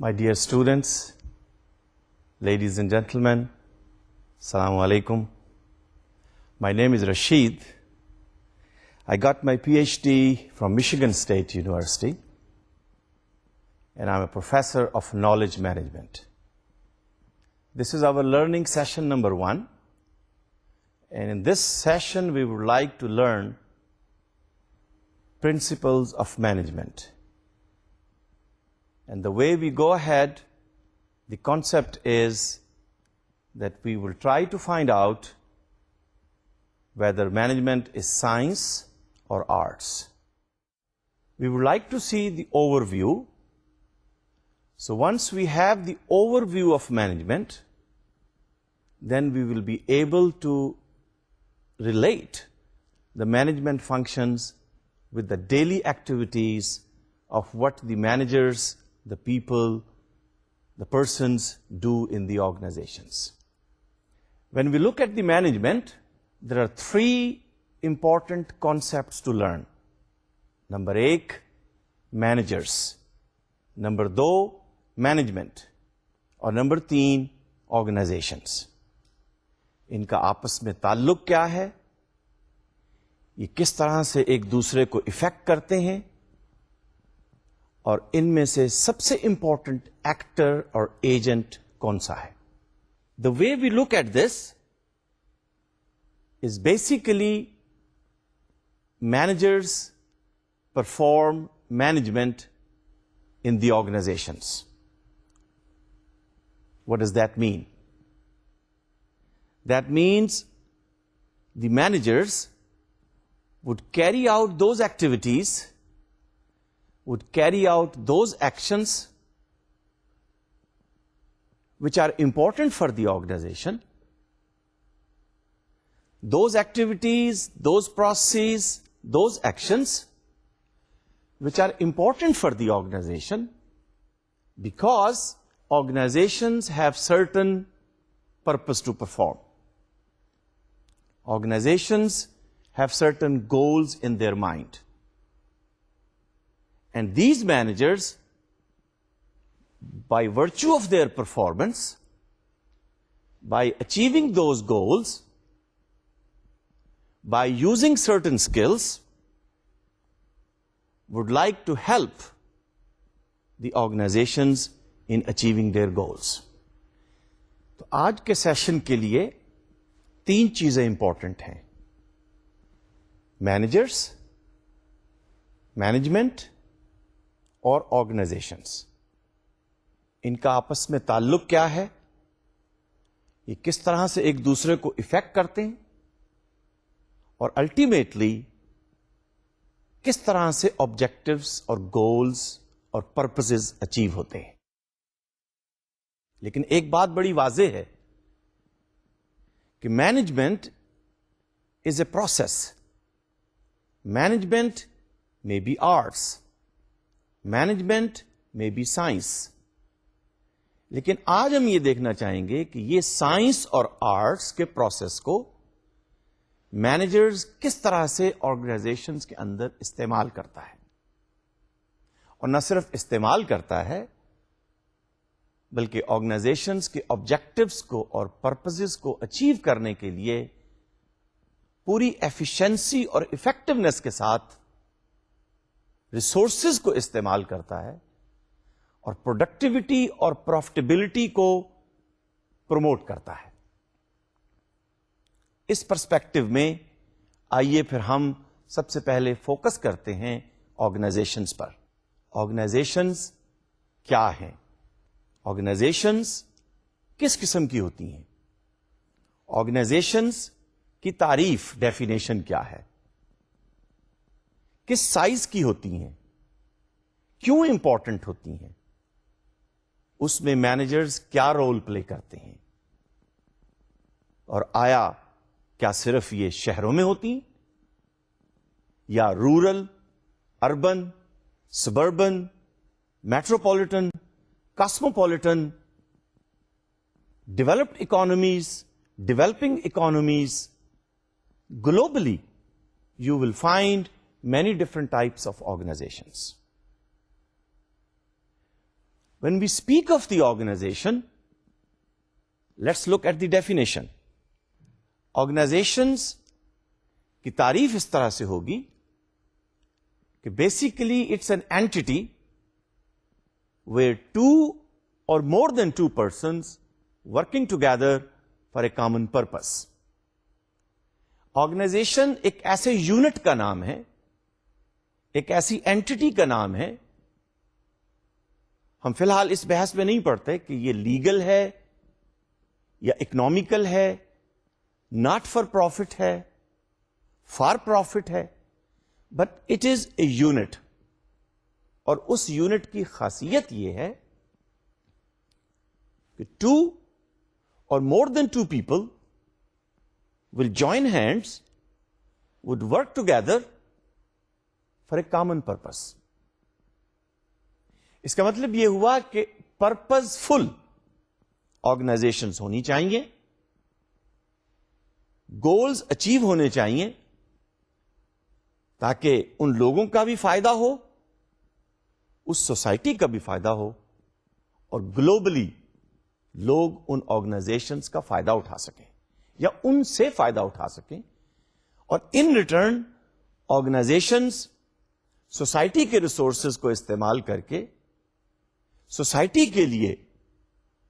My dear students, ladies and gentlemen, Assalamu alaikum. My name is Rashid. I got my PhD from Michigan State University, and I'm a professor of knowledge management. This is our learning session number 1, and in this session we would like to learn principles of management. And the way we go ahead, the concept is that we will try to find out whether management is science or arts. We would like to see the overview. So once we have the overview of management, then we will be able to relate the management functions with the daily activities of what the managers, the people, the persons do in the organizations. When we look at the management, there are 3 important concepts to learn. Number 1, managers. Number 2, management. اور number 3, organizations. ان کا آپس میں تعلق کیا ہے؟ یہ کس طرح سے ایک دوسرے کو افیکٹ کرتے ہیں؟ اور ان میں سے سب سے امپورٹنٹ ایکٹر اور ایجنٹ کون سا ہے؟ The way we look at this is basically managers perform management in the organizations. What does that mean? That means the managers would carry out those activities, would carry out those actions which are important for the organization. Those activities, those processes, those actions which are important for the organization because organizations have certain purpose to perform. Organizations have certain goals in their mind. And these managers, by virtue of their performance, by achieving those goals, by using certain skills, would like to help the organizations in achieving their goals. تو آج کے session کے لیے 3 چیزیں important ہیں: managers, management اور organisations. ان کا آپس میں تعلق کیا ہے؟ یہ کس طرح سے ایک دوسرے کو افیکٹ کرتے ہیں؟ اور الٹیمیٹلی کس طرح سے آبجیکٹیوز اور گولز اور پرپسز اچیو ہوتے ہیں؟ لیکن ایک بات بڑی واضح ہے کہ management is a process. Management may be arts, management may be science. لیکن آج ہم یہ دیکھنا چاہیں گے کہ یہ سائنس اور آرٹس کے پروسیس کو مینیجرز کس طرح سے آرگنائزیشنز کے اندر استعمال کرتا ہے. اور نہ صرف استعمال کرتا ہے بلکہ آرگنائزیشنز کے آبجیکٹیوز کو اور پرپسز کو اچیو کرنے کے لیے پوری ایفیشنسی اور افیکٹونیس کے ساتھ ریسورسز کو استعمال کرتا ہے اور پروڈکٹیوٹی اور پروفٹیبلٹی کو پروموٹ کرتا ہے. اس پرسپیکٹو میں آئیے پھر ہم سب سے پہلے فوکس کرتے ہیں آرگنائزیشنز پر. آرگنائزیشنز کیا ہیں؟ آرگنائزیشنز کس قسم کی ہوتی ہیں؟ آرگنائزیشنز کی تعریف، ڈیفینیشن کیا ہے؟ کس سائز کی ہوتی ہیں؟ کیوں امپورٹنٹ ہوتی ہیں؟ اس میں مینیجرز کیا رول پلے کرتے ہیں؟ اور آیا کیا صرف یہ شہروں میں ہوتی ہیں یا rural, urban, suburban, metropolitan, cosmopolitan, developed economies, developing economies, globally you will find many different types of organizations. When we speak of the organization, let's look at the definition. Organizations کی تعریف اس طرح سے ہوگی کہ basically it's an entity where two or more than two persons working together for a common purpose. Organization ایک ایسے unit کا نام ہے, ایک ایسی اینٹی کا نام ہے. ہم فی الحال اس بحث میں نہیں پڑھتے کہ یہ لیگل ہے یا اکنامیکل ہے, ناٹ فار پروفٹ ہے, فار پروفٹ ہے, but it is a unit. اور اس یونٹ کی خاصیت یہ ہے کہ ٹو اور more than two people will join hands, with work together for a common purpose. اس کا مطلب یہ ہوا کہ پرپز فل آرگنائزیشنز ہونی چاہیے, گولز اچیو ہونے چاہیے تاکہ ان لوگوں کا بھی فائدہ ہو, اس سوسائٹی کا بھی فائدہ ہو, اور گلوبلی لوگ ان آرگنائزیشنز کا فائدہ اٹھا سکیں یا ان سے فائدہ اٹھا سکیں, اور ان ریٹرن آرگنائزیشنز سوسائٹی کے ریسورسز کو استعمال کر کے سوسائٹی کے لیے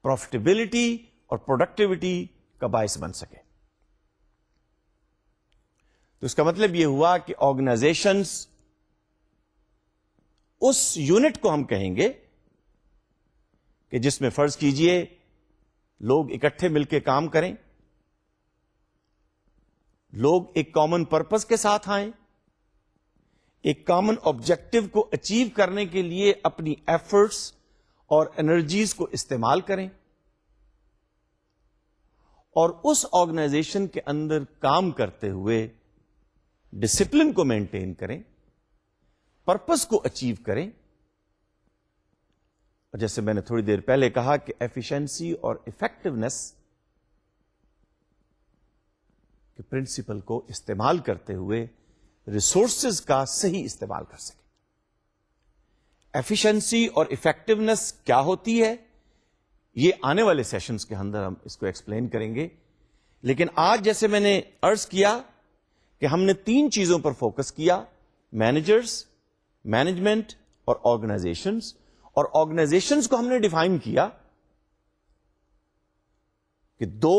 پروفٹیبلٹی اور پروڈکٹیوٹی کا باعث بن سکے. تو اس کا مطلب یہ ہوا کہ آرگنائزیشنز اس یونٹ کو ہم کہیں گے کہ جس میں فرض کیجئے لوگ اکٹھے مل کے کام کریں, لوگ ایک کامن پرپز کے ساتھ آئیں, ایک کامن آبجیکٹو کو اچیو کرنے کے لیے اپنی ایفرٹس اور انرجیز کو استعمال کریں, اور اس آرگنائزیشن کے اندر کام کرتے ہوئے ڈسپلن کو مینٹین کریں, پرپز کو اچیو کریں. اور جیسے میں نے تھوڑی دیر پہلے کہا کہ ایفیشنسی اور افیکٹونیس کے پرنسپل کو استعمال کرتے ہوئے ریسورسز کا صحیح استعمال کر سکیں. ایفیشنسی اور افیکٹونیس کیا ہوتی ہے یہ آنے والے سیشنز کے اندر ہم اس کو ایکسپلین کریں گے, لیکن آج جیسے میں نے عرض کیا کہ ہم نے تین چیزوں پر فوکس کیا, مینیجرز, مینجمنٹ اور آرگنائزیشنز. اور آرگنائزیشنز کو ہم نے ڈیفائن کیا کہ 2,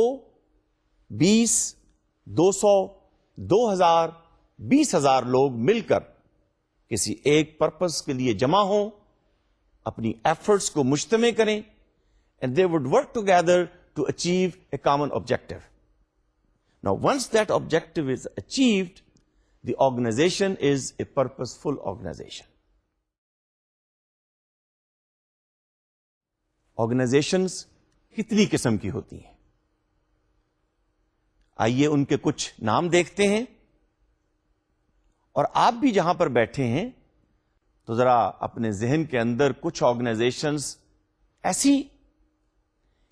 20, 200, 2000, 20,000 لوگ مل کر کسی ایک پرپز کے لیے جمع ہوں, اپنی ایفرٹس کو مجتمع کریں, and they would work together to achieve a common objective. Now, once that objective is achieved, the organization is a purposeful organization. Organizations کتنی قسم کی ہوتی ہیں؟ آئیے ان کے کچھ نام دیکھتے ہیں, اور آپ بھی جہاں پر بیٹھے ہیں تو ذرا اپنے ذہن کے اندر کچھ آرگنائزیشنز ایسی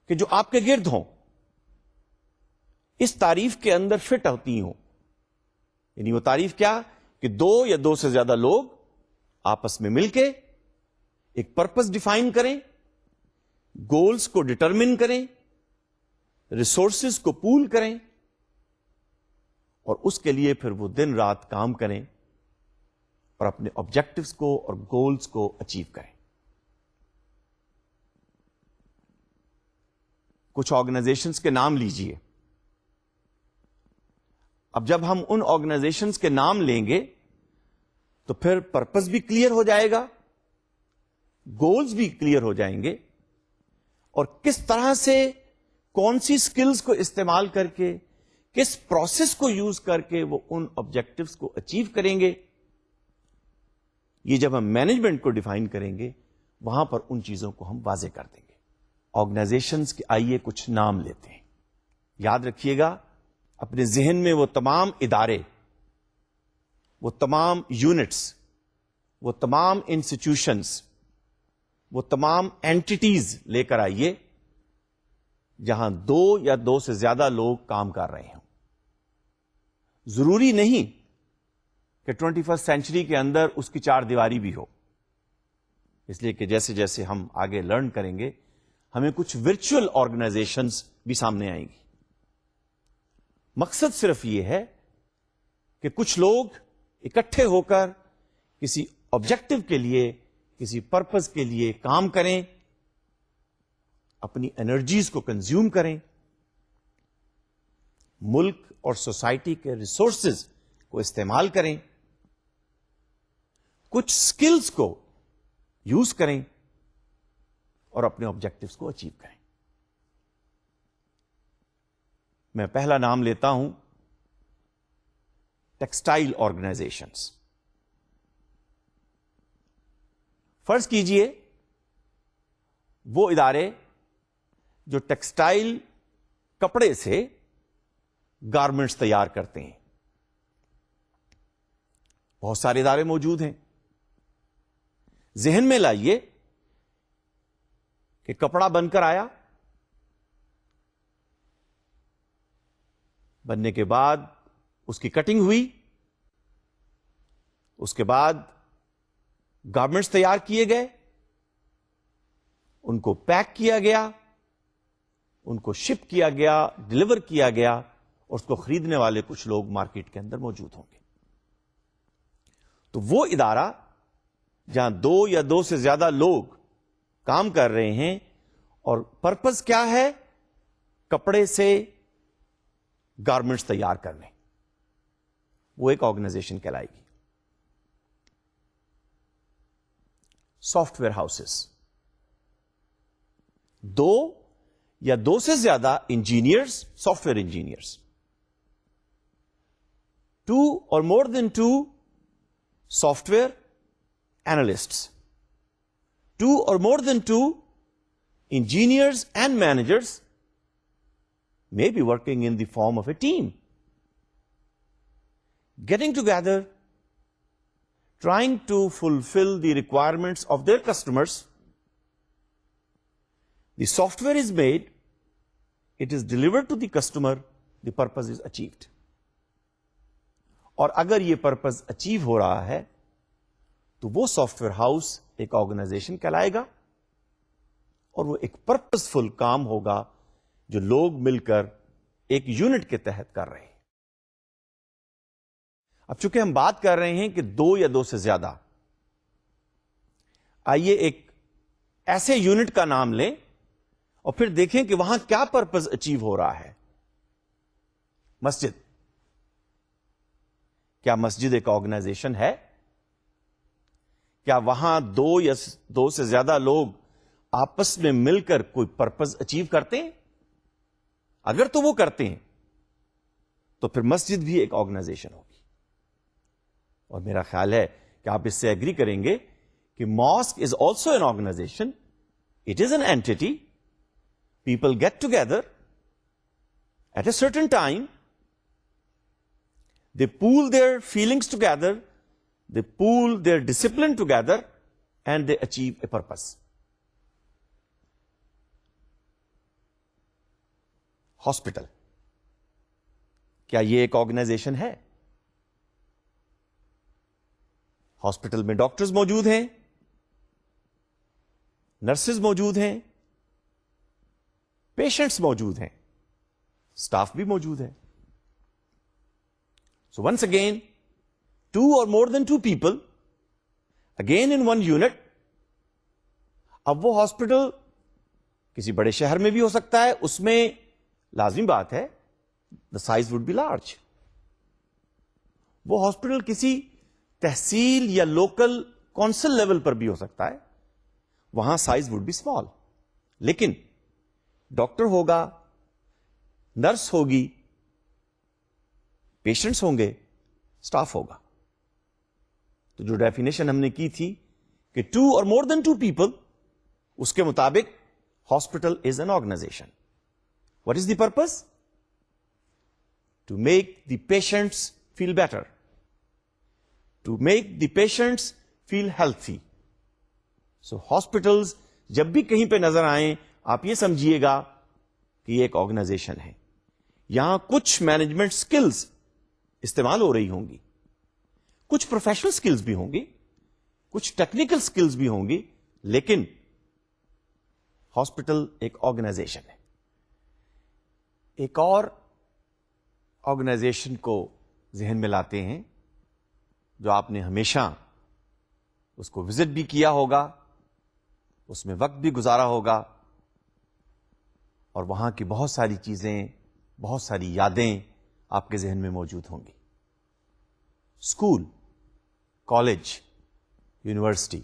کہ جو آپ کے گرد ہوں, اس تعریف کے اندر فٹ ہوتی ہوں. یعنی وہ تعریف کیا کہ 2 یا 2 سے زیادہ لوگ آپس میں مل کے ایک پرپز ڈیفائن کریں, گولز کو ڈٹرمن کریں, ریسورسز کو پول کریں, اور اس کے لیے پھر وہ دن رات کام کریں اور اپنے آبجیکٹوز کو اور گولز کو اچیو کریں. کچھ آرگنائزیشنز کے نام لیجئے. اب جب ہم ان آرگنائزیشنز کے نام لیں گے تو پھر پرپز بھی کلیئر ہو جائے گا, گولز بھی کلیئر ہو جائیں گے, اور کس طرح سے کون سی سکلز کو استعمال کر کے, کس پروسیس کو یوز کر کے وہ ان آبجیکٹوز کو اچیو کریں گے. یہ جب ہم مینجمنٹ کو ڈیفائن کریں گے وہاں پر ان چیزوں کو ہم واضح کر دیں گے. آرگنائزیشنز کے آئیے کچھ نام لیتے ہیں. یاد رکھیے گا اپنے ذہن میں وہ تمام ادارے, وہ تمام یونٹس, وہ تمام انسٹیٹیوشنز, وہ تمام اینٹیز لے کر آئیے جہاں 2 یا 2 سے زیادہ لوگ کام کر رہے ہوں. ضروری نہیں کہ 21 سینچری کے اندر اس کی 4 دیواری بھی ہو. اس لیے کہ جیسے جیسے ہم آگے لرن کریں گے ہمیں کچھ ورچوئل آرگنائزیشنز بھی سامنے آئیں گی. مقصد صرف یہ ہے کہ کچھ لوگ اکٹھے ہو کر کسی آبجیکٹو کے لیے، کسی پرپز کے لیے کام کریں، اپنی انرجیز کو کنزیوم کریں، ملک اور سوسائٹی کے ریسورسز کو استعمال کریں، کچھ سکلز کو یوز کریں اور اپنے آبجیکٹوز کو اچیو کریں. میں پہلا نام لیتا ہوں ٹیکسٹائل آرگنائزیشنز. فرض کیجئے وہ ادارے جو ٹیکسٹائل کپڑے سے گارمنٹس تیار کرتے ہیں. بہت سارے ادارے موجود ہیں. ذہن میں لائیے کہ کپڑا بن کر آیا، بننے کے بعد اس کی کٹنگ ہوئی، اس کے بعد گارمنٹس تیار کیے گئے، ان کو پیک کیا گیا، ان کو شپ کیا گیا، ڈلیور کیا گیا، اور اس کو خریدنے والے کچھ لوگ مارکیٹ کے اندر موجود ہوں گے. تو وہ ادارہ جہاں 2 یا 2 سے زیادہ لوگ کام کر رہے ہیں اور پرپز کیا ہے؟ کپڑے سے گارمنٹس تیار کرنے، وہ ایک آرگنائزیشن کہلائے گی. سافٹ ویئر ہاؤسز، 2 یا 2 سے زیادہ engineers, soft where engineers, 2 or more than 2 software analysts, 2 or more than 2 engineers and managers may be working in the form of a team, getting together, trying to fulfill the requirements of their customers. The software is made, it is delivered to the customer, the purpose is achieved. اور اگر یہ purpose achieve ہو رہا ہے تو وہ soft where house ایک organization کہلائے گا، اور وہ ایک پرپز فل کام ہوگا جو لوگ مل کر ایک یونٹ کے تحت کر رہے ہیں. اب چونکہ ہم بات کر رہے ہیں کہ 2 یا 2 سے زیادہ، آئیے ایک ایسے یونٹ کا نام لیں اور پھر دیکھیں کہ وہاں کیا پرپز اچیو ہو رہا ہے. مسجد، کیا مسجد ایک آرگنائزیشن ہے؟ کیا وہاں 2 یا 2 سے زیادہ لوگ آپس میں مل کر کوئی پرپز اچیو کرتے ہیں؟ اگر تو وہ کرتے ہیں تو پھر مسجد بھی ایک آرگنائزیشن ہوگی. اور میرا خیال ہے کہ آپ اس سے ایگری کریں گے کہ mask is also an organisation. It is an entity. People get together at a certain time. They pool their feelings together, they pool their discipline together, and they achieve a purpose. Hospital, کیا یہ ایک organization ہے؟ Hospital میں doctors موجود ہیں، nurses موجود ہیں، patients موجود ہیں، اسٹاف بھی موجود ہے. So once again, 2 or more than 2 people, again in one unit. اب وہ ہاسپٹل کسی بڑے شہر میں بھی ہو سکتا ہے، اس میں لازمی بات ہے the size would be large. وہ ہاسپٹل کسی تحصیل یا لوکل کونسل لیول پر بھی ہو سکتا ہے، وہاں سائز would be small. لیکن ڈاکٹر ہوگا، نرس ہوگی، پیشنٹس ہوں گے، اسٹاف ہوگا. تو جو ڈیفینیشن ہم نے کی تھی کہ 2 or more than 2 people، اس کے مطابق hospital is an organisation. What is the purpose? To make the patients feel better, to make the patients feel healthy. So hospitals جب بھی کہیں پہ نظر آئیں آپ یہ سمجھیے گا کہ یہ ایک آرگنائزیشن ہے. یہاں کچھ مینجمنٹ سکلز استعمال ہو رہی ہوں گی، کچھ پروفیشنل سکلز بھی ہوں گی، کچھ ٹیکنیکل سکلز بھی ہوں گی لیکن ہاسپٹل ایک آرگنائزیشن ہے. ایک اور آرگنائزیشن کو ذہن میں لاتے ہیں جو آپ نے ہمیشہ اس کو وزٹ بھی کیا ہوگا, اس میں وقت بھی گزارا ہوگا, اور وہاں کی بہت ساری چیزیں, بہت ساری یادیں آپ کے ذہن میں موجود ہوں گی. اسکول, کالج, یونیورسٹی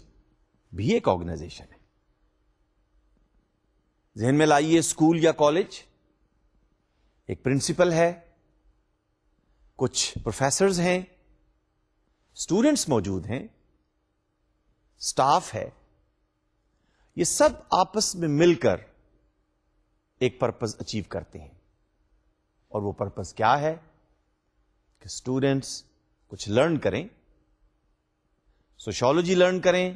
بھی ایک آرگنائزیشن ہے. ذہن میں لائیے اسکول یا کالج, ایک پرنسپل ہے, کچھ پروفیسرز ہیں, اسٹوڈنٹس موجود ہیں, اسٹاف ہے. یہ سب آپس میں مل کر ایک پرپز اچیو کرتے ہیں, اور وہ پرپز کیا ہے کہ اسٹوڈنٹس کچھ لرن کریں, سوشالوجی لرن کریں,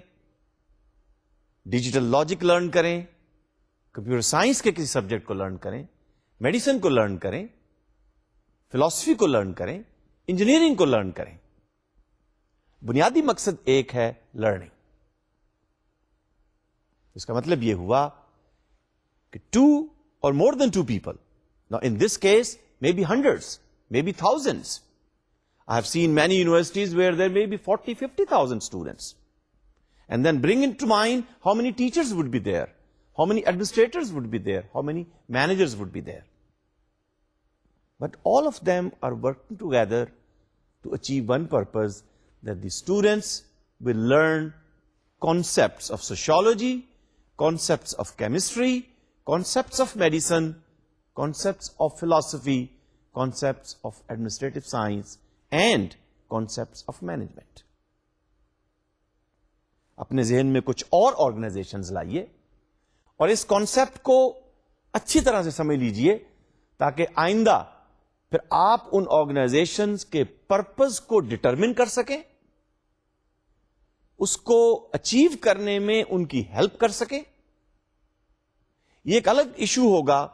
ڈیجیٹل لاجک لرن کریں, کمپیوٹر سائنس کے کسی سبجیکٹ کو لرن کریں, میڈیسن کو لرن کریں, فلاسفی کو لرن کریں, انجینئرنگ کو لرن کریں. بنیادی مقصد ایک ہے, لرننگ. اس کا مطلب یہ ہوا کہ 2 or more than 2 people, now in this case maybe hundreds, maybe thousands. I have seen many universities where there may be 40,000-50,000 students. And then bring into mind how many teachers would be there, how many administrators would be there, how many managers would be there. But all of them are working together to achieve one purpose, that the students will learn concepts of sociology, concepts of chemistry, concepts of medicine, concepts of philosophy, concepts of administrative science, and concepts of management. اپنے ذہن میں کچھ اور organisations لائیے اور اس concept کو اچھی طرح سے سمجھ لیجئے تاکہ آئندہ پھر آپ ان آرگنائزیشنز کے پرپز کو ڈٹرمن کر سکیں, اس کو اچیو کرنے میں ان کی ہیلپ کر سکیں. یہ ایک الگ ایشو ہوگا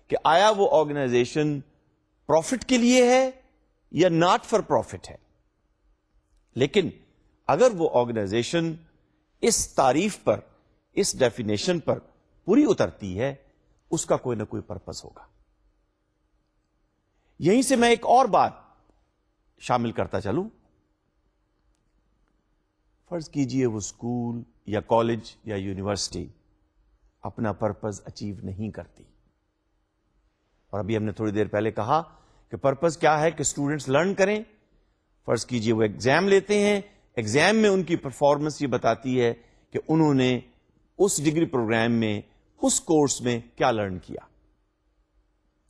کہ آیا وہ آرگنائزیشن پروفٹ کے لیے ہے یا ناٹ فار پروفٹ ہے, لیکن اگر وہ آرگنائزیشن اس تعریف پر, اس ڈیفینیشن پر پوری اترتی ہے, اس کا کوئی نہ کوئی پرپز ہوگا. یہیں سے میں ایک اور بات شامل کرتا چلوں. فرض کیجئے وہ اسکول یا کالج یا یونیورسٹی اپنا پرپز اچیو نہیں کرتی, اور ابھی ہم نے تھوڑی دیر پہلے کہا کہ پرپز کیا ہے کہ اسٹوڈنٹس لرن کریں. فرض کیجئے وہ ایگزام لیتے ہیں, ایگزام میں ان کی پرفارمنس یہ بتاتی ہے کہ انہوں نے اس ڈگری پروگرام میں, اس کورس میں کیا لرن کیا,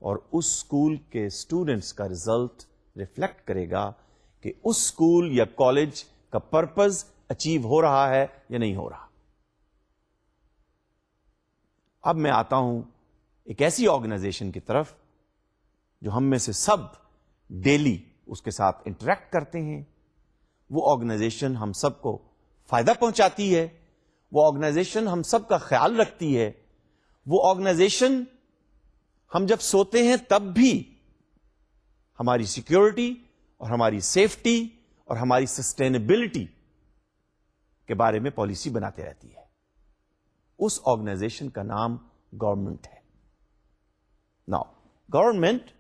اور اس اسکول کے اسٹوڈنٹس کا ریزلٹ ریفلیکٹ کرے گا کہ اس اسکول یا کالج کا پرپز اچیو ہو رہا ہے یا نہیں ہو رہا. اب میں آتا ہوں ایک ایسی آرگنائزیشن کی طرف جو ہم میں سے سب ڈیلی اس کے ساتھ انٹریکٹ کرتے ہیں. وہ آرگنائزیشن ہم سب کو فائدہ پہنچاتی ہے, وہ آرگنائزیشن ہم سب کا خیال رکھتی ہے, وہ آرگنائزیشن ہم جب سوتے ہیں تب بھی ہماری سیکیورٹی اور ہماری سیفٹی اور ہماری سسٹینیبلٹی کے بارے میں پالیسی بناتے رہتی ہے. اس آرگنائزیشن کا نام گورنمنٹ ہے. Now government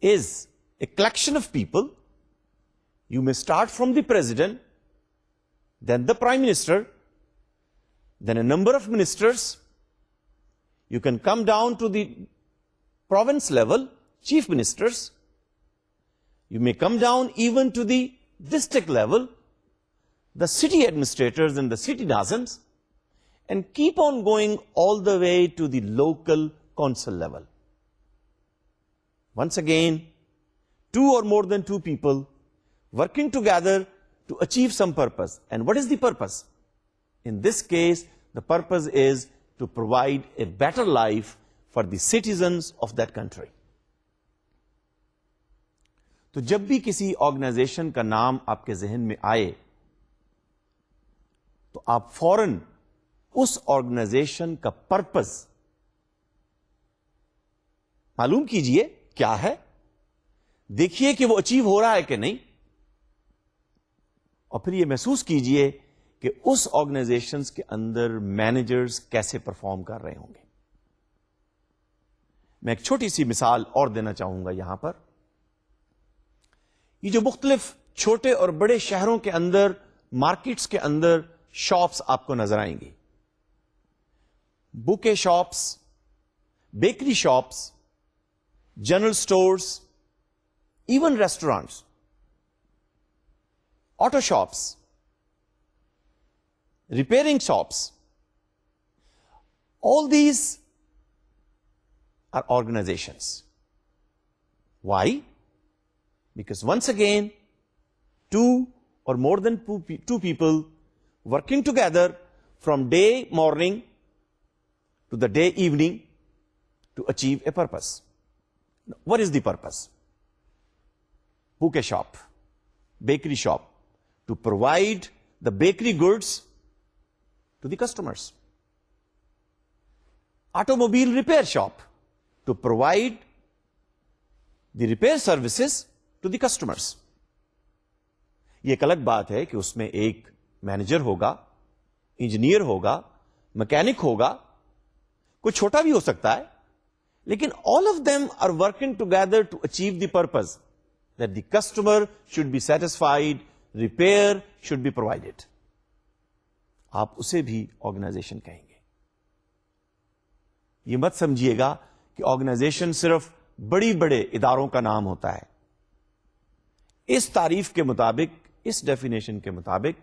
is a collection of people. You may start from the president, then the prime minister, then a number of ministers. You can come down to the province level, chief ministers. You may come down even to the district level, the city administrators and the city nazams, and keep on going all the way to the local council level. Once again, 2 or more than 2 people working together to achieve some purpose. And what is the purpose? In this case, the purpose is to provide a better life for the citizens of that country. تو جب بھی کسی organization کا نام آپ کے ذہن میں آئے تو آپ فوراً اس آرگنائزیشن کا پرپز معلوم کیجئے کیا ہے, دیکھیے کہ وہ اچیو ہو رہا ہے کہ نہیں, اور پھر یہ محسوس کیجئے کہ اس آرگنائزیشنز کے اندر مینیجرز کیسے پرفارم کر رہے ہوں گے. میں ایک چھوٹی سی مثال اور دینا چاہوں گا یہاں پر. یہ جو مختلف چھوٹے اور بڑے شہروں کے اندر مارکیٹس کے اندر شاپس آپ کو نظر آئیں گی، bouquet shops, bakery shops, general stores, even restaurants, auto shops, repairing shops, all these are organizations. Why? Because once again, two or more than two people working together from day morning to the day evening to achieve a purpose. What is the purpose? Bouquet shop, bakery shop, to provide the bakery goods to the customers. Automobile repair shop, to provide the repair services to the customers. یہ ایک الگ بات ہے کہ اس میں ایک manager ہوگا، engineer ہوگا، مکینک ہوگا، کوئی چھوٹا بھی ہو سکتا ہے، لیکن all of them are working together to achieve the purpose that the customer should be satisfied, repair should be provided. آپ اسے بھی آرگنائزیشن کہیں گے. یہ مت سمجھیے گا کہ آرگنائزیشن صرف بڑی بڑے اداروں کا نام ہوتا ہے. اس تعریف کے مطابق، اس ڈیفینیشن کے مطابق،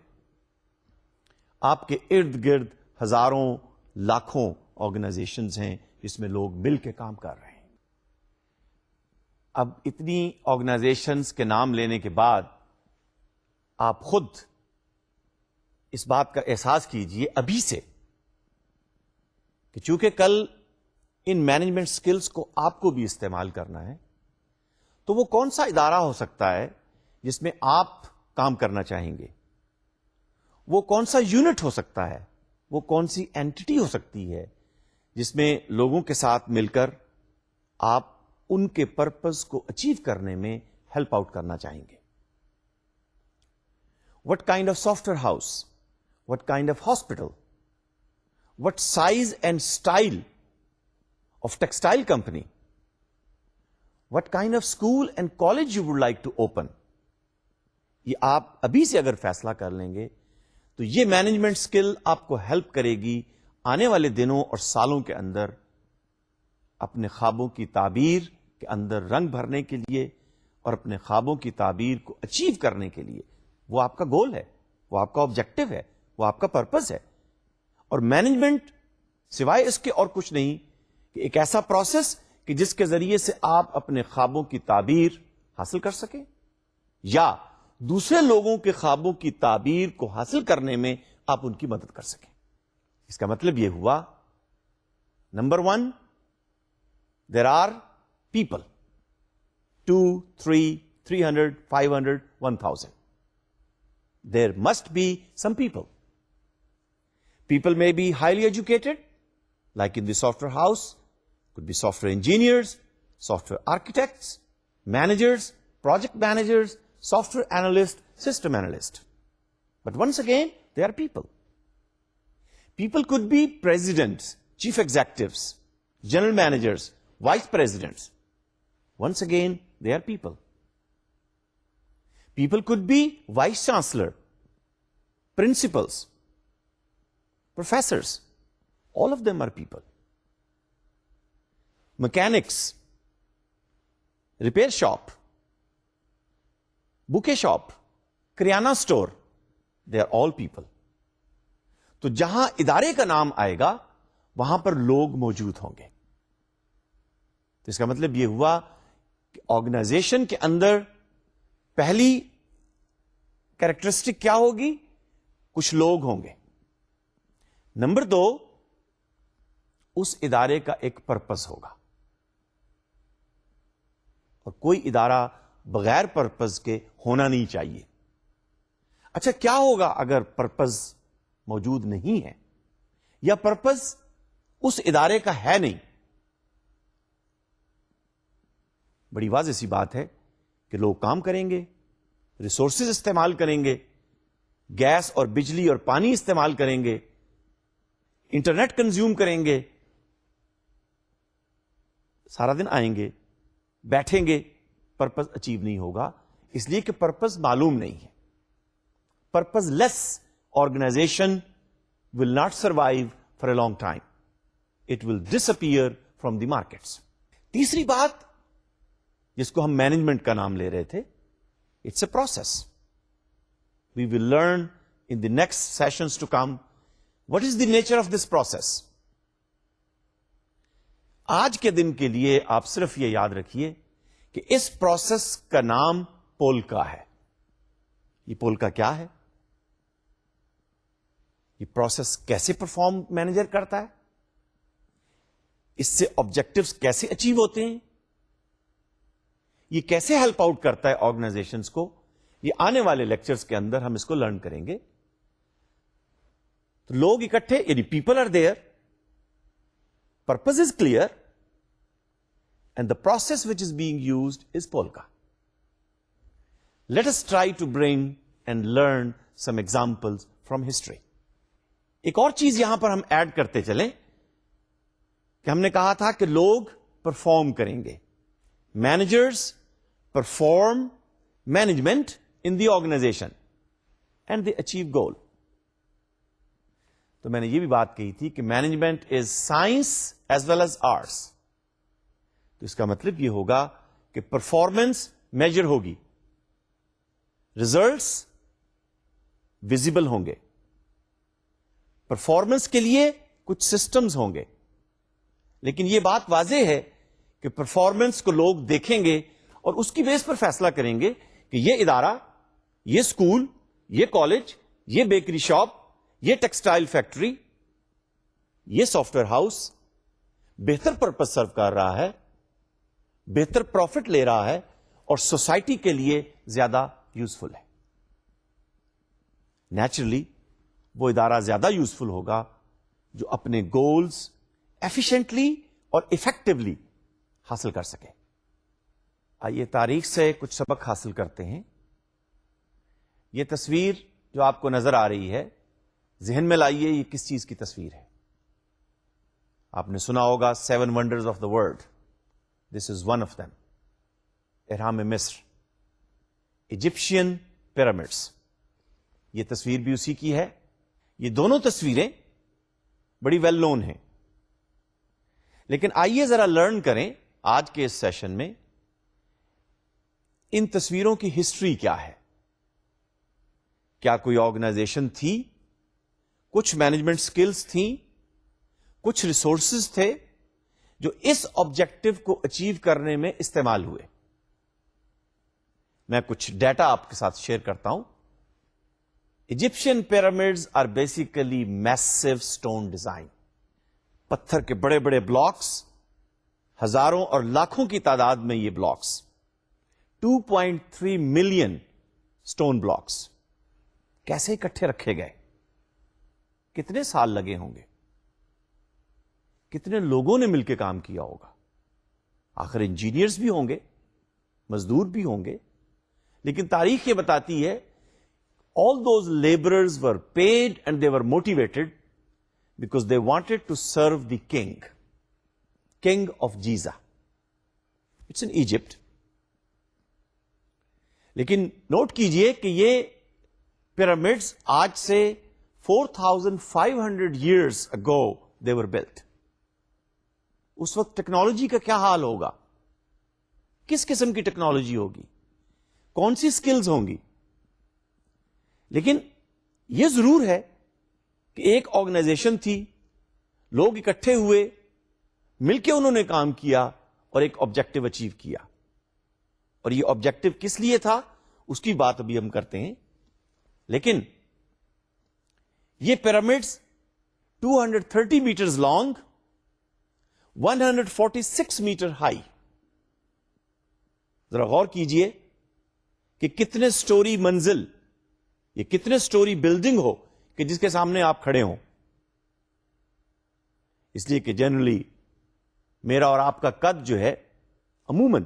آپ کے ارد گرد ہزاروں لاکھوں آرگنائزیشنز ہیں جس میں لوگ مل کے کام کر رہے ہیں. اب اتنی آرگنائزیشنز کے نام لینے کے بعد آپ خود اس بات کا احساس کیجئے ابھی سے کہ چونکہ کل ان مینجمنٹ سکلز کو آپ کو بھی استعمال کرنا ہے، تو وہ کون سا ادارہ ہو سکتا ہے جس میں آپ کام کرنا چاہیں گے؟ وہ کون سا یونٹ ہو سکتا ہے؟ وہ کون سی اینٹی ہو سکتی ہے جس میں لوگوں کے ساتھ مل کر آپ ان کے پرپز کو اچیو کرنے میں ہیلپ آؤٹ کرنا چاہیں گے؟ What kind of software house? What kind of hospital? What size and style of textile company? What kind of school and college you would like to open? یہ آپ ابھی سے اگر فیصلہ کر لیں گے تو یہ مینجمنٹ سکل آپ کو ہیلپ کرے گی آنے والے دنوں اور سالوں کے اندر اپنے خوابوں کی تعبیر کے اندر رنگ بھرنے کے لیے اور اپنے خوابوں کی تعبیر کو اچیو کرنے کے لیے. وہ آپ کا گول ہے، وہ آپ کا آبجیکٹو ہے، وہ آپ کا پرپز ہے. اور مینجمنٹ سوائے اس کے اور کچھ نہیں کہ ایک ایسا پروسیس کہ جس کے ذریعے سے آپ اپنے خوابوں کی تعبیر حاصل کر سکیں یا دوسرے لوگوں کے خوابوں کی تعبیر کو حاصل کرنے میں آپ ان کی مدد کر سکیں. اس کا مطلب یہ ہوا، number 1، there are people, 2، 3، 300، 500، 1000. There must be some people. People may be highly educated, like in the software house, could be software engineers, software architects, managers, project managers, software analysts, system analysts. But once again, they are people. People could be presidents, chief executives, general managers, vice presidents. Once again, they are people. People could be vice chancellor, principals, professors. All of them are people. Mechanics, repair shop, bouquet shop, kirana store, they are all people. تو جہاں ادارے کا نام آئے گا وہاں پر لوگ موجود ہوں گے. تو اس کا مطلب یہ ہوا کہ آرگنائزیشن کے اندر پہلی کیریکٹرسٹک کیا ہوگی؟ کچھ لوگ ہوں گے. نمبر 2، اس ادارے کا ایک پرپس ہوگا، اور کوئی ادارہ بغیر پرپس کے ہونا نہیں چاہیے. اچھا، کیا ہوگا اگر پرپس موجود نہیں ہے یا پرپس اس ادارے کا ہے نہیں؟ بڑی واضح سی بات ہے کہ لوگ کام کریں گے، ریسورسز استعمال کریں گے، گیس اور بجلی اور پانی استعمال کریں گے, انٹرنیٹ کنزیوم کریں گے, سارا دن آئیں گے, بیٹھیں گے, پرپز اچیو نہیں ہوگا, اس لیے کہ پرپز معلوم نہیں ہے. Purposeless organisation will not survive for a long time. It will disappear from the markets. تیسری بات جس کو ہم مینجمنٹ کا نام لے رہے تھے, it's a process. We will learn in the next sessions to come what is the nature of this process. آج کے دن کے لیے آپ صرف یہ یاد رکھیے کہ اس پروسیس کا نام پولکا ہے. یہ پولکا کیا ہے؟ یہ پروسیس کیسے پرفارم مینیجر کرتا ہے؟ اس سے آبجیکٹوز کیسے اچیو ہوتے ہیں؟ یہ کیسے ہیلپ آؤٹ کرتا ہے آرگنائزیشنز کو؟ یہ آنے والے لیکچرز کے اندر ہم اس کو لرن کریں گے. تو لوگ اکٹھے, یعنی people are there, purpose is clear, and the process which is being used is پولکا. Let us try to bring and learn some examples from history. ایک اور چیز یہاں پر ہم ایڈ کرتے چلیں کہ ہم نے کہا تھا کہ لوگ پرفارم کریں گے. Managers perform management in the organization and they achieve goal. تو میں نے یہ بھی بات کہی تھی کہ management is science as well as arts. تو اس کا مطلب یہ ہوگا کہ پرفارمنس میجر ہوگی, ریزلٹس ویزیبل ہوں گے, پرفارمنس کے لیے کچھ سسٹمز ہوں گے. لیکن یہ بات واضح ہے کہ پرفارمنس کو لوگ دیکھیں گے اور اس کی بیس پر فیصلہ کریں گے کہ یہ ادارہ, یہ اسکول, یہ کالج, یہ بیکری شاپ, یہ ٹیکسٹائل فیکٹری, یہ سافٹ ویئر ہاؤس بہتر پرپز سرو کر رہا ہے, بہتر پروفٹ لے رہا ہے اور سوسائٹی کے لیے زیادہ یوزفل ہے. نیچرلی وہ ادارہ زیادہ یوزفل ہوگا جو اپنے گولز ایفیشنٹلی اور افیکٹولی حاصل کر سکے. آئیے تاریخ سے کچھ سبق حاصل کرتے ہیں. یہ تصویر جو آپ کو نظر آ رہی ہے, ذہن میں لائیے یہ کس چیز کی تصویر ہے. آپ نے سنا ہوگا 7 wonders of the world. This is one of them. اہرام مصر, ایجپشین پیرامڈس. یہ تصویر بھی اسی کی ہے. یہ دونوں تصویریں بڑی ویل نون ہیں. لیکن آئیے ذرا لرن کریں آج کے اس سیشن میں ان تصویروں کی ہسٹری کیا ہے. کیا کوئی آرگنائزیشن تھی, کچھ مینجمنٹ سکلز تھیں, کچھ ریسورسز تھے جو اس آبجیکٹو کو اچیو کرنے میں استعمال ہوئے. میں کچھ ڈیٹا آپ کے ساتھ شیئر کرتا ہوں. Egyptian pyramids are basically meso stone design. پتھر کے بڑے بڑے بلاکس, ہزاروں اور لاکھوں کی تعداد میں یہ بلاکس, 2.3 ملین اسٹون بلاکس کیسے اکٹھے رکھے گئے, کتنے سال لگے ہوں گے, کتنے لوگوں نے مل کے کام کیا ہوگا. آخر انجینئرز بھی ہوں گے, مزدور بھی ہوں گے. لیکن تاریخ یہ بتاتی ہے all those laborers were paid and they were motivated because they wanted to serve the king of Giza. It's in Egypt. لیکن نوٹ کیجئے کہ یہ پyramids آج سے 4,500 years ago they were built. اس وقت ٹیکنالوجی کا کیا حال ہوگا, کس قسم کی ٹیکنالوجی ہوگی, کون سی سکلز ہوں گی. لیکن یہ ضرور ہے کہ ایک آرگنائزیشن تھی, لوگ اکٹھے ہوئے, مل کے انہوں نے کام کیا اور ایک آبجیکٹو اچیو کیا. اور یہ آبجیکٹو کس لیے تھا اس کی بات ابھی ہم کرتے ہیں. لیکن یہ pyramids 230 meters long, 146 meter high. ذرا غور کیجئے کہ کتنے سٹوری منزل, یہ کتنے سٹوری بلڈنگ ہو کہ جس کے سامنے آپ کھڑے ہوں. اس لیے کہ جنرلی میرا اور آپ کا قد جو ہے عموماً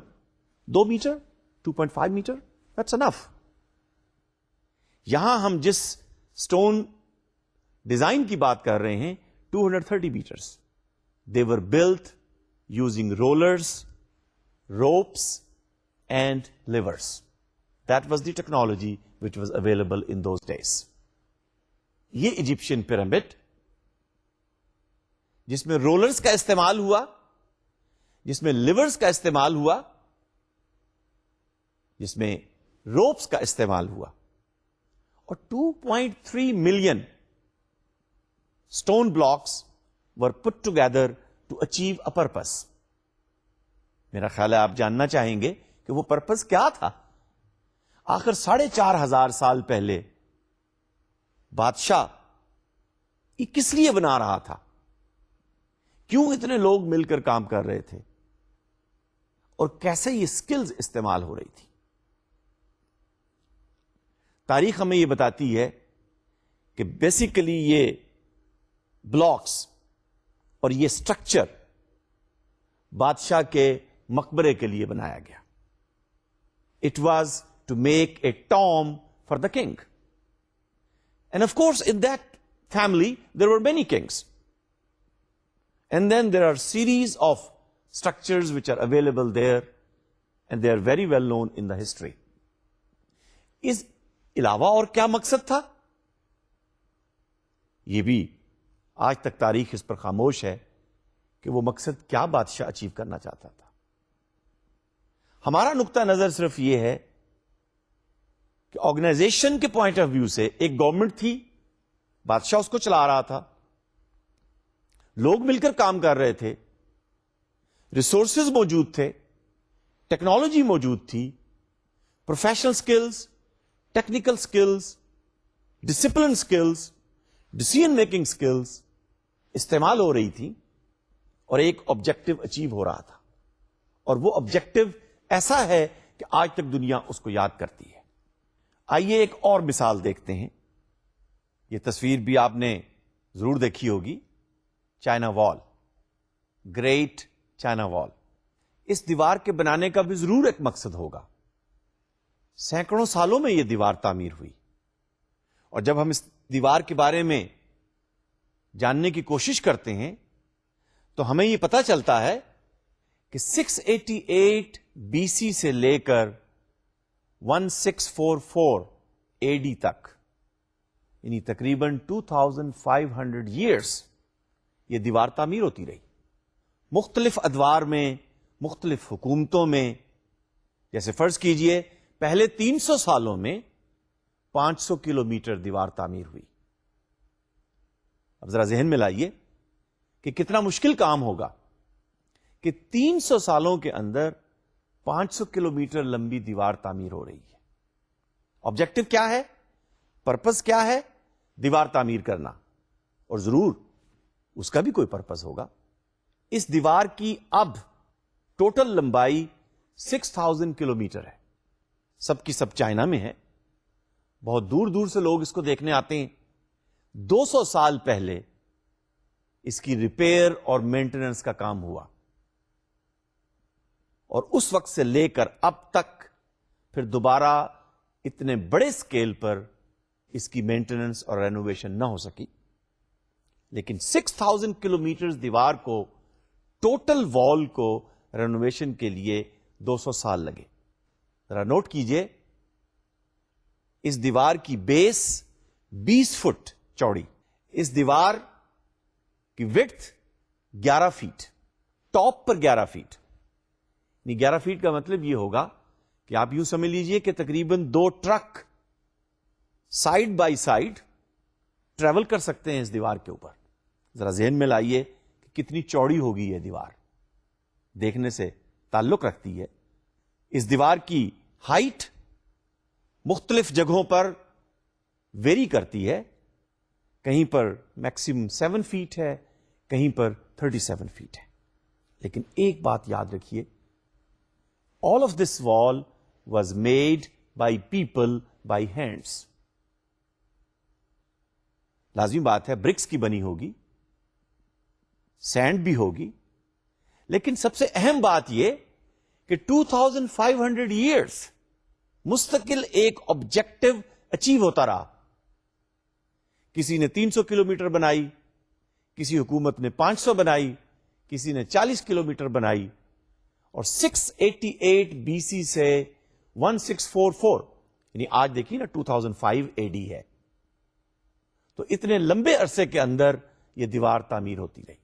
2 میٹر 2.5 میٹر, دیٹس انف. یہاں ہم جس اسٹون ڈیزائن کی بات کر رہے ہیں 230 mattress. They were built using rollers, ropes, and levers. That was the technology which was available in those days. یہ ایجپشین پیرامڈ جس میں رولرز کا استعمال ہوا, جس میں لیورز کا استعمال ہوا, جس میں روپس کا استعمال ہوا, اور 2.3 million stone blocks were put together to achieve a purpose. میرا خیال ہے آپ جاننا چاہیں گے کہ وہ پرپس کیا تھا. آخر 4,500 سال پہلے بادشاہ یہ کس لیے بنا رہا تھا؟ کیوں اتنے لوگ مل کر کام کر رہے تھے؟ اور کیسے یہ سکلز استعمال ہو رہی تھی؟ تاریخ ہمیں یہ بتاتی ہے کہ بیسیکلی یہ بلاکس اور یہ سٹرکچر بادشاہ کے مقبرے کے لیے بنایا گیا. It was to make a tomb for the king. And of course in that family there were many kings. And then there are series of structures which are available there and they are very well known in the history. اس علاوہ اور کیا مقصد تھا؟ یہ بھی آج تک تاریخ اس پر خاموش ہے کہ وہ مقصد کیا بادشاہ اچیو کرنا چاہتا تھا. ہمارا نقطہ نظر صرف یہ ہے کہ آرگنائزیشن کے پوائنٹ آف ویو سے ایک گورنمنٹ تھی, بادشاہ اس کو چلا رہا تھا, لوگ مل کر کام کر رہے تھے, ریسورسز موجود تھے, ٹیکنالوجی موجود تھی, professional skills, technical skills, discipline skills, decision making skills استعمال ہو رہی تھی, اور ایک آبجیکٹو اچیو ہو رہا تھا. اور وہ آبجیکٹو ایسا ہے کہ آج تک دنیا اس کو یاد کرتی ہے. آئیے ایک اور مثال دیکھتے ہیں. یہ تصویر بھی آپ نے ضرور دیکھی ہوگی, چائنا وال, گریٹ چائنا وال. اس دیوار کے بنانے کا بھی ضرور ایک مقصد ہوگا. سینکڑوں سالوں میں یہ دیوار تعمیر ہوئی, اور جب ہم اس دیوار کے بارے میں جاننے کی کوشش کرتے ہیں تو ہمیں یہ پتا چلتا ہے کہ 688 بی سی سے لے کر 1644 اے ڈی تک, یعنی تقریباً 2500 ایئرس یہ دیوار تعمیر ہوتی رہی. مختلف ادوار میں, مختلف حکومتوں میں. جیسے فرض کیجئے پہلے 300 سالوں میں 500 کلومیٹر دیوار تعمیر ہوئی. اب ذرا ذہن میں لائیے کہ کتنا مشکل کام ہوگا کہ 300 سالوں کے اندر 500 کلومیٹر لمبی دیوار تعمیر ہو رہی ہے. آبجیکٹو کیا ہے؟ پرپس کیا ہے؟ دیوار تعمیر کرنا. اور ضرور اس کا بھی کوئی پرپس ہوگا. اس دیوار کی اب ٹوٹل لمبائی 6000 کلومیٹر ہے. سب کی سب چائنا میں ہے. بہت دور دور سے لوگ اس کو دیکھنے آتے ہیں. 200 سال پہلے اس کی ریپیئر اور مینٹیننس کا کام ہوا, اور اس وقت سے لے کر اب تک پھر دوبارہ اتنے بڑے سکیل پر اس کی مینٹیننس اور رینوویشن نہ ہو سکی. لیکن 6000 کلومیٹر دیوار کو, ٹوٹل وال کو رینوویشن کے لیے 200 سال لگے. ذرا نوٹ کیجئے, اس دیوار کی بیس 20 فٹ چوڑی, اس دیوار کی وڈتھ 11 فیٹ, ٹاپ پر 11 فیٹ. 11 فیٹ کا مطلب یہ ہوگا کہ آپ یوں سمجھ لیجئے کہ تقریباً 2 truck side by side travel کر سکتے ہیں اس دیوار کے اوپر. ذرا ذہن میں لائیے کہ کتنی چوڑی ہوگی یہ دیوار. دیکھنے سے تعلق رکھتی ہے. اس دیوار کی ہائٹ مختلف جگہوں پر ویری کرتی ہے. کہیں پر میکسیمم 7 فیٹ ہے, کہیں پر 37 فیٹ ہے. لیکن ایک بات یاد رکھیے, all of this wall was made by people by hands. لازمی بات ہے برکس کی بنی ہوگی, سینڈ بھی ہوگی, لیکن سب سے اہم بات یہ کہ 2500 ایئرس مستقل ایک آبجیکٹو اچیو ہوتا رہا. کسی نے 300 کلومیٹر بنائی, کسی حکومت نے 500 بنائی, کسی نے 40 کلومیٹر بنائی, اور 688 BC سے 1644 یعنی آج دیکھیے نا 2005 AD ہے, تو اتنے لمبے عرصے کے اندر یہ دیوار تعمیر ہوتی رہی.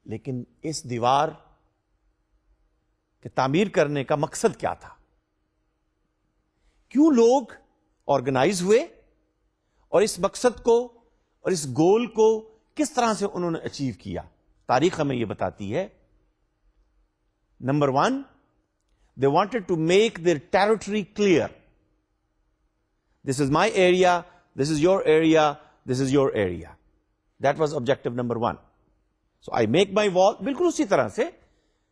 لیکن اس دیوار کے تعمیر کرنے کا مقصد کیا تھا؟ کیوں لوگ آرگنائز ہوئے اور اس مقصد کو اور اس گول کو کس طرح سے انہوں نے اچیو کیا؟ تاریخ ہمیں یہ بتاتی ہے. Number 1, they wanted to make their territory clear. This is my area, this is your area, this is your area. That was objective number 1. So I make my wall, بالکل اسی طرح سے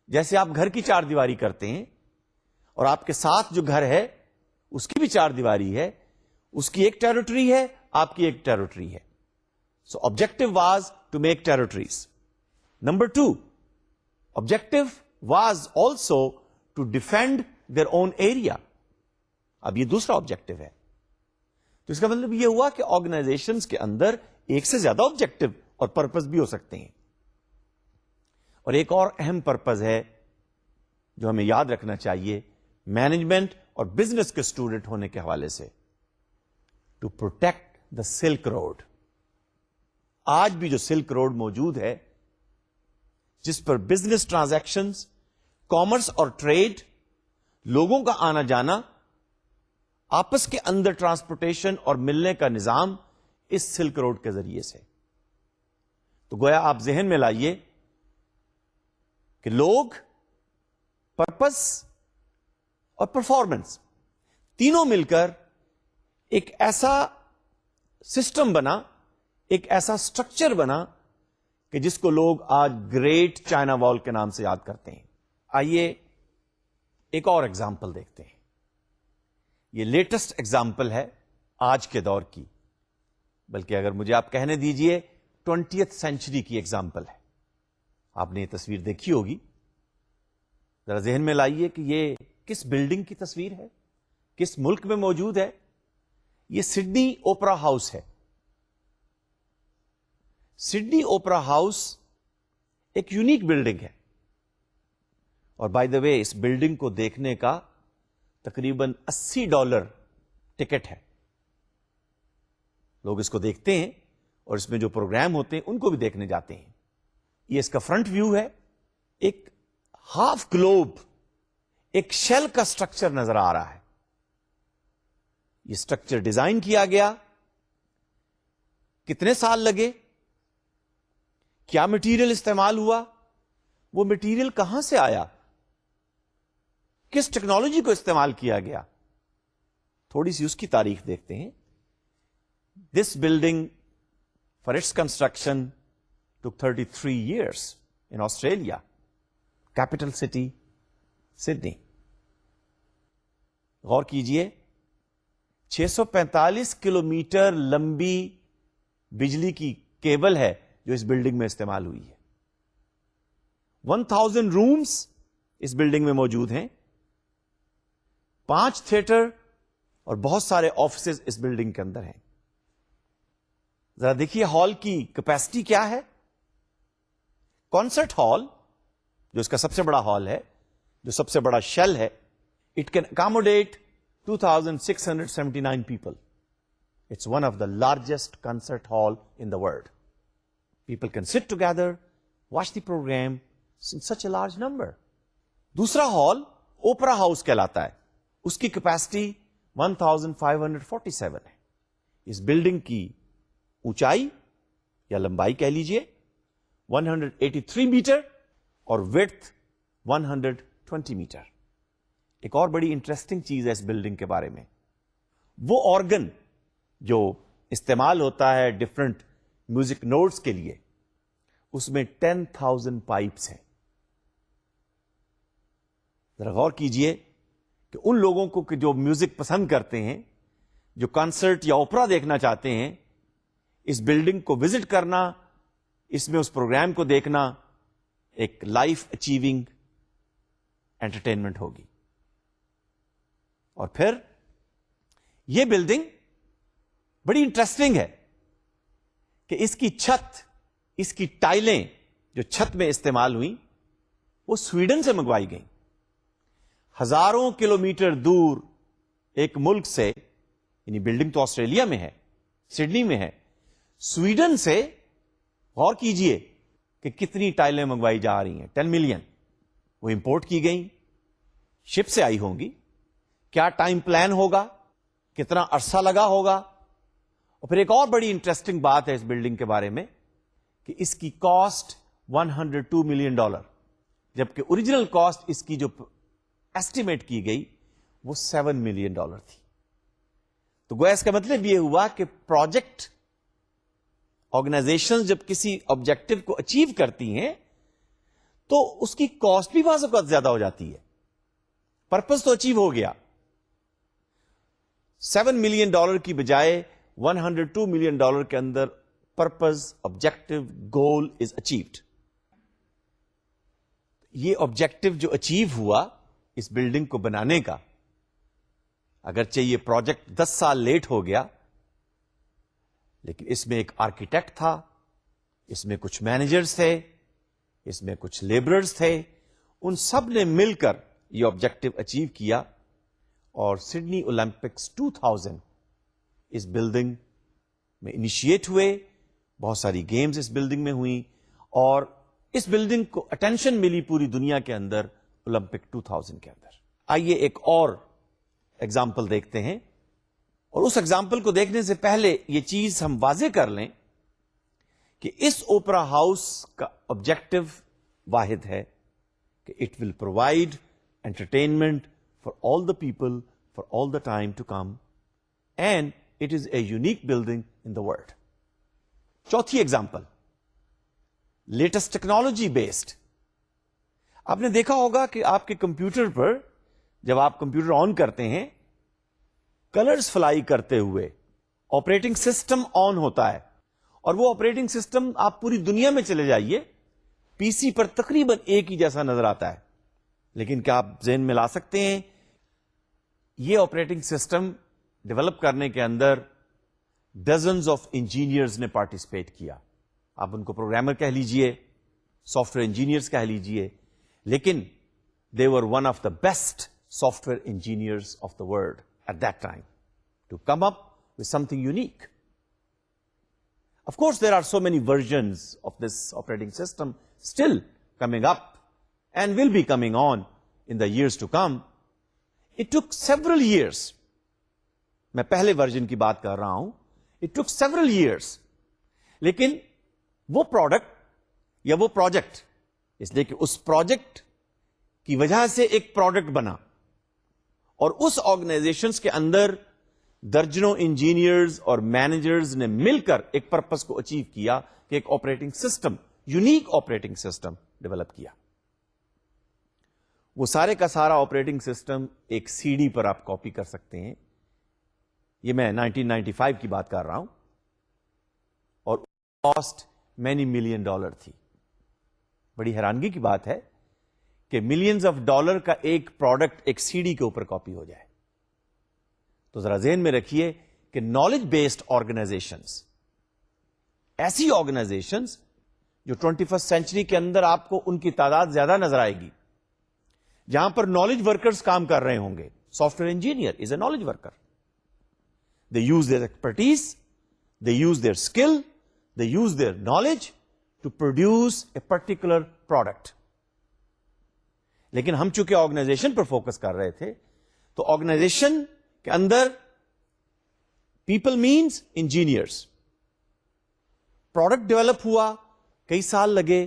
جیسے آپ گھر کی 4 دیواری کرتے ہیں اور آپ کے ساتھ جو گھر ہے اس کی بھی 4 دیواری ہے, اس کی ایک ٹیریٹری ہے, آپ کی ایک ٹیریٹری ہے. So objective was to make territories. Number 2, objective was also to defend their own area. اب یہ دوسرا آبجیکٹو ہے. تو اس کا مطلب یہ ہوا کہ آرگنائزیشنز کے اندر ایک سے زیادہ آبجیکٹو اور پرپز بھی ہو سکتے ہیں. اور ایک اور اہم پرپز ہے جو ہمیں یاد رکھنا چاہیے مینجمنٹ اور بزنس کے اسٹوڈنٹ ہونے کے حوالے سے, to protect the silk road. آج بھی جو سلک روڈ موجود ہے جس پر بزنس ٹرانزیکشنز, کامرس اور ٹریڈ, لوگوں کا آنا جانا, آپس کے اندر ٹرانسپورٹیشن اور ملنے کا نظام اس سلک روڈ کے ذریعے سے. تو گویا آپ ذہن میں لائیے کہ لوگ, پرپس اور پرفارمنس تینوں مل کر ایک ایسا سسٹم بنا, ایک ایسا اسٹرکچر بنا کہ جس کو لوگ آج گریٹ چائنا وال کے نام سے یاد کرتے ہیں. آئیے ایک اور ایگزامپل دیکھتے ہیں. یہ لیٹسٹ ایگزامپل ہے آج کے دور کی, بلکہ اگر مجھے آپ کہنے دیجئے 20th سینچری کی ایگزامپل ہے. آپ نے یہ تصویر دیکھی ہوگی, ذرا ذہن میں لائیے کہ یہ کس بلڈنگ کی تصویر ہے, کس ملک میں موجود ہے. یہ سڈنی اوپرا ہاؤس ہے. سڈنی اوپرا ہاؤس ایک یونیک بلڈنگ ہے, اور by the way us building کو دیکھنے کا تقریباً $80 ٹکٹ ہے. لوگ اس کو دیکھتے ہیں اور اس میں جو پروگرام ہوتے ہیں ان کو بھی دیکھنے جاتے ہیں. یہ اس کا فرنٹ ویو ہے. ایک ہاف گلوب, ایک شیل کا سٹرکچر نظر آ رہا ہے. یہ سٹرکچر ڈیزائن کیا گیا, کتنے سال لگے, کیا مٹیریل استعمال ہوا, وہ مٹیریل کہاں سے آیا, کس ٹیکنالوجی کو استعمال کیا گیا. تھوڑی سی اس کی تاریخ دیکھتے ہیں. This building for its construction took 33 years in Australia, capital city Sydney. غور کیجئے 645 کلومیٹر لمبی بجلی کی کیبل ہے جو اس بلڈنگ میں استعمال ہوئی ہے. 1000 رومز اس بلڈنگ میں موجود ہیں, 5 تھیٹر اور بہت سارے آفیسز اس بلڈنگ کے اندر ہیں. ذرا دیکھیے ہال کی کیپیسٹی کیا ہے. کانسرٹ ہال جو اس کا سب سے بڑا ہال ہے, جو سب سے بڑا شیل ہے, it can accommodate 2679 people. It's one of the largest concert hall in the world. People can sit together, watch the program in such a large number. دوسرا ہال اوپرا ہاؤس کہلاتا ہے. اس کی کیپیسٹی 1547 ہے. اس بلڈنگ کی اونچائی یا لمبائی کہہ لیجئے 183 میٹر اور ویڈتھ 120 میٹر. ایک اور بڑی انٹرسٹنگ چیز ہے اس بلڈنگ کے بارے میں, وہ آرگن جو استعمال ہوتا ہے ڈفرنٹ میوزک نوٹس کے لیے, اس میں 10,000 پائپس ہیں. ذرا غور کیجئے کہ ان لوگوں کو کہ جو میوزک پسند کرتے ہیں, جو کنسرٹ یا اوپرا دیکھنا چاہتے ہیں, اس بلڈنگ کو وزٹ کرنا, اس میں اس پروگرام کو دیکھنا ایک لائف اچیونگ انٹرٹینمنٹ ہوگی. اور پھر یہ بلڈنگ بڑی انٹرسٹنگ ہے کہ اس کی چھت، اس کی ٹائلیں جو چھت میں استعمال ہوئی وہ سویڈن سے منگوائی گئیں. ہزاروں کلومیٹر دور ایک ملک سے، یعنی بلڈنگ تو آسٹریلیا میں ہے، سڈنی میں ہے، سویڈن سے غور کیجئے کہ کتنی ٹائلیں منگوائی جا رہی ہیں. 10 ملین وہ امپورٹ کی گئیں، شپ سے آئی ہوں گی. کیا ٹائم پلان ہوگا، کتنا عرصہ لگا ہوگا. اور پھر ایک اور بڑی انٹرسٹنگ بات ہے اس بلڈنگ کے بارے میں کہ اس کی کاسٹ $102 ملین، جبکہ اوریجنل کاسٹ اس کی جو ایسٹیمیٹ کی گئی وہ $7 ملین تھی. تو گویا اس کا مطلب یہ ہوا کہ پروجیکٹ آرگنائزیشن جب کسی آبجیکٹو کو اچیو کرتی ہیں تو اس کی کاسٹ بھی بعض اوقات زیادہ ہو جاتی ہے. پرپز تو اچیو ہو گیا، $7 ملین کی بجائے $102 ملین کے اندر purpose, objective, goal is achieved. یہ آبجیکٹو جو اچیو ہوا اس بلڈنگ کو بنانے کا، اگرچہ یہ پروجیکٹ 10 سال لیٹ ہو گیا، لیکن اس میں ایک آرکیٹیکٹ تھا، اس میں کچھ مینیجرز تھے، اس میں کچھ لیبررز تھے، ان سب نے مل کر یہ آبجیکٹو اچیو کیا. اور سڈنی اولمپکس 2000 اس بلڈنگ میں انیشیٹ ہوئے، بہت ساری گیمز اس بلڈنگ میں ہوئی، اور اس بلڈنگ کو اٹینشن ملی پوری دنیا کے اندر اولمپک 2000 کے اندر. آئیے ایک اور ایگزامپل دیکھتے ہیں. اور اس ایگزامپل کو دیکھنے سے پہلے یہ چیز ہم واضح کر لیں کہ اس اوپرا ہاؤس کا آبجیکٹو واحد ہے کہ it will provide entertainment for all the people for all the time to come, and it is a unique building in the world. چوتھی ایگزامپل، لیٹسٹ ٹیکنالوجی بیسڈ. آپ نے دیکھا ہوگا کہ آپ کے کمپیوٹر پر جب آپ کمپیوٹر آن کرتے ہیں، کلرز فلائی کرتے ہوئے آپریٹنگ سسٹم آن ہوتا ہے، اور وہ آپریٹنگ سسٹم آپ پوری دنیا میں چلے جائیے پی سی پر تقریباً ایک ہی جیسا نظر آتا ہے. لیکن کیا آپ ذہن میں لا سکتے ہیں یہ آپریٹنگ سسٹم ڈیولپ کرنے کے اندر ڈزنز آف انجینئرز نے پارٹیسپیٹ کیا. آپ ان کو پروگرامر کہہ لیجئے، سافٹ ویئر انجینئرز کہہ لیجئے، لیکن they were one of the best software engineers of the world at that time to come up with something unique. Of course, there are so many versions of this operating system still coming up and will be coming on in the years to come. It took several years. میں پہلے version کی بات کر رہا ہوں. It took several years. لیکن وہ product یا وہ پروجیکٹ، اس لیے کہ اس پروجیکٹ کی وجہ سے ایک پروڈکٹ بنا، اور اس آرگنائزیشنز کے اندر درجنوں انجینئرز اور مینیجرز نے مل کر ایک پرپس کو اچیو کیا کہ ایک operating system, unique operating system develop کیا. وہ سارے کا سارا آپریٹنگ سسٹم ایک سی ڈی پر آپ کاپی کر سکتے ہیں. یہ میں 1995 کی بات کر رہا ہوں، اور کاسٹ مینی ملین ڈالر تھی. بڑی حیرانگی کی بات ہے کہ ملینز آف ڈالر کا ایک پروڈکٹ ایک سی ڈی کے اوپر کاپی ہو جائے. تو ذرا ذہن میں رکھیے کہ نالج بیسڈ آرگنائزیشنز، ایسی آرگنائزیشنز جو 21st سینچری کے اندر آپ کو ان کی تعداد زیادہ نظر آئے گی، جہاں پر نالج ورکرز کام کر رہے ہوں گے. Soft where engineer is a knowledge worker. They use their expertise, they use their skill, they use their knowledge to produce a particular product. لیکن ہم چونکہ آرگنائزیشن پر فوکس کر رہے تھے، تو آرگنائزیشن کے اندر people means engineers. Product develop ہوا، کئی سال لگے،